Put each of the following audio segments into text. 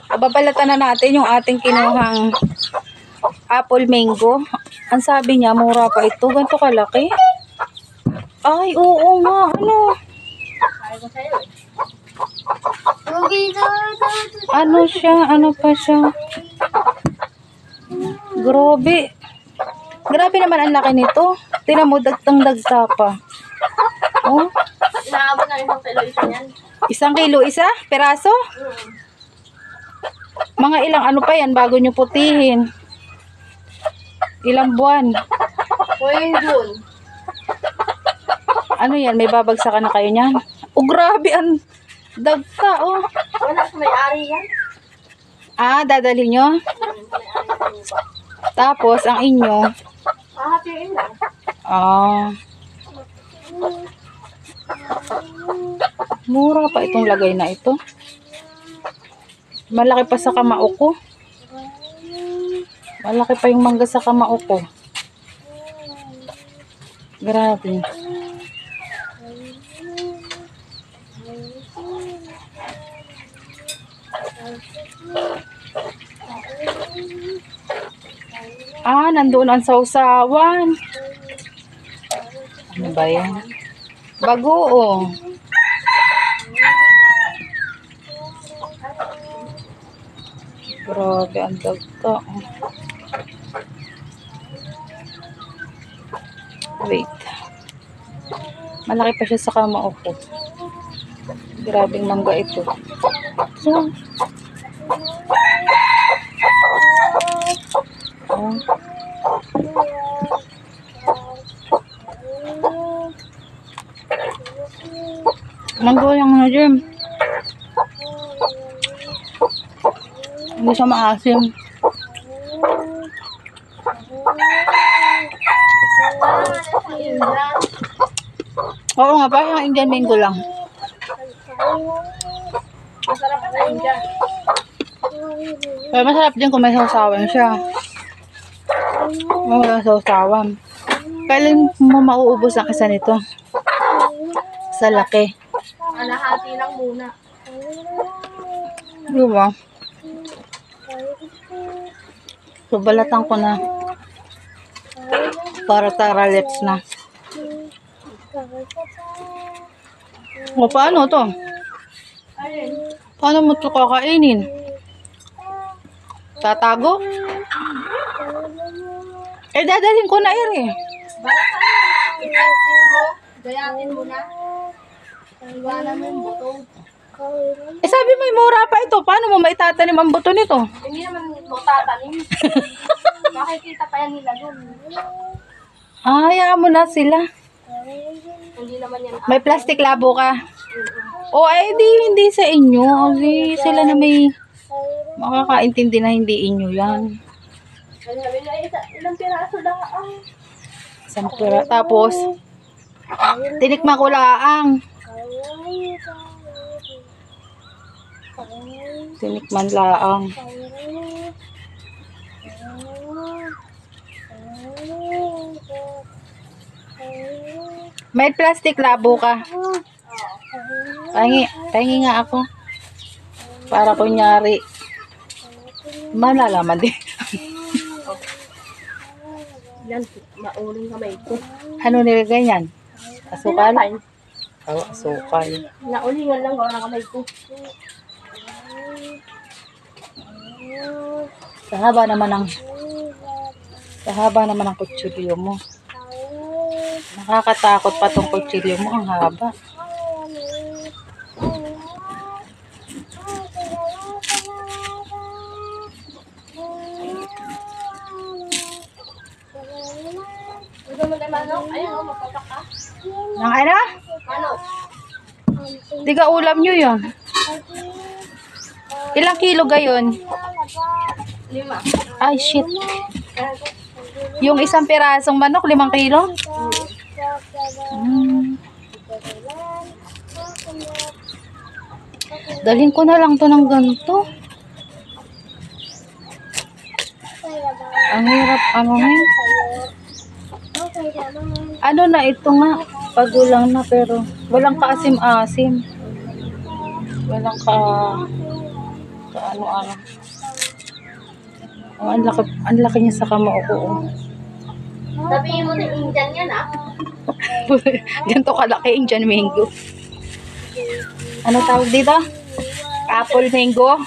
Babalatan na natin yung ating kinuhang apple mango. Ang sabi niya, mura pa ito. Ganito kalaki. Ay, oo nga. Ano? Ano siya? Ano pa siya? Grabe. Grabe naman ang laki nito. Tingnan mo, dagtang-dagta pa. Oh. Inaabot na 1 kilo isa yan. 1 kilo isa? Peraso? Mga ilang ano pa yan bago nyo putihin? Ilang buwan? June. Ano yan? May babagsakan na kayo niyan? Oh, grabe ang dagta, oh. Wala sa may-ari yan. Ah, dadali nyo? Tapos, ang inyo? Hahatiin lang. Ah. Mura pa itong lagay na ito. Malaki pa sa kamao ko. Malaki pa yung mangga sa kamao ko. Grabe. Ah, nandoon ang sausawan. Ano ba yan? Bagoong. Grabe, ang dagta. Wait. Malaki pa siya sa kamao ko. Grabing mangga ito. So, oh. Mangga yung ano dyan. Hindi siya maasim. Oo nga, parang Indian mango lang. Masarap sa Indian. Pero masarap din kung may sausawan siya. Wala sausawan. Kailan mo mauubos ang isa nito? Sa laki. Alahati lang muna. Diba? So, balatan ko na. Para taralets na. O, paano to? Ayun. Paano mo ito kakainin? Tatago? Eh, dadalhin ko na eh. Gayatin mo na. Iwanan mo yung buto. Eh, sabi mo, mura pa ito. Paano mo maitatanim ang buto nito? Hindi naman mo tatanim. Makikita pa yan nila dun. Ah, hayaan mo na sila. Hindi naman yan. May plastic labo ka. O, ay, hindi sa inyo. Di sila na may makakaintindi na hindi inyo yan. Sabi na, ilang piraso lang ang. Isang pira. Tapos, tinikman ko laang. Tinikman laang. May plastic labo ka. Pahingi nga ako. Para kunyari. Malalaman din. Yan, mauling kamay ko. Ano nilagay yan? Asukal? Sinapay. Oh, asukal. Naulingan lang gawa ng kamay ko. Sa haba naman ng kutsilyo mo. Nakakatakot pa tong kutsilyo mo. Ang haba. Gusto mo na manok? Ayun o, magpapak ka. Ang ano? Manok. Tiga ulam nyo yun. Ilang kilo gayon? 5. Ay, shit. Yung isang pirasong manok, 5 kilo? Dalhin ko na lang to ng ganito. Ang hirap, ano na ito nga, pagulang na pero walang kaasim-asim. Walang Ano. Oh, ang laki niya sa kamao ko. Oh. Sabihin mo na Indian yan, ah. Ganito kalaki Indian mango. Ano tawag dito? Apple mango.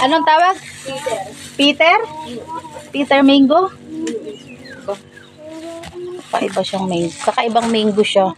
Anong tawag? Peter? Peter mango? Kakaiba siyang mango. Kakaibang mango siya.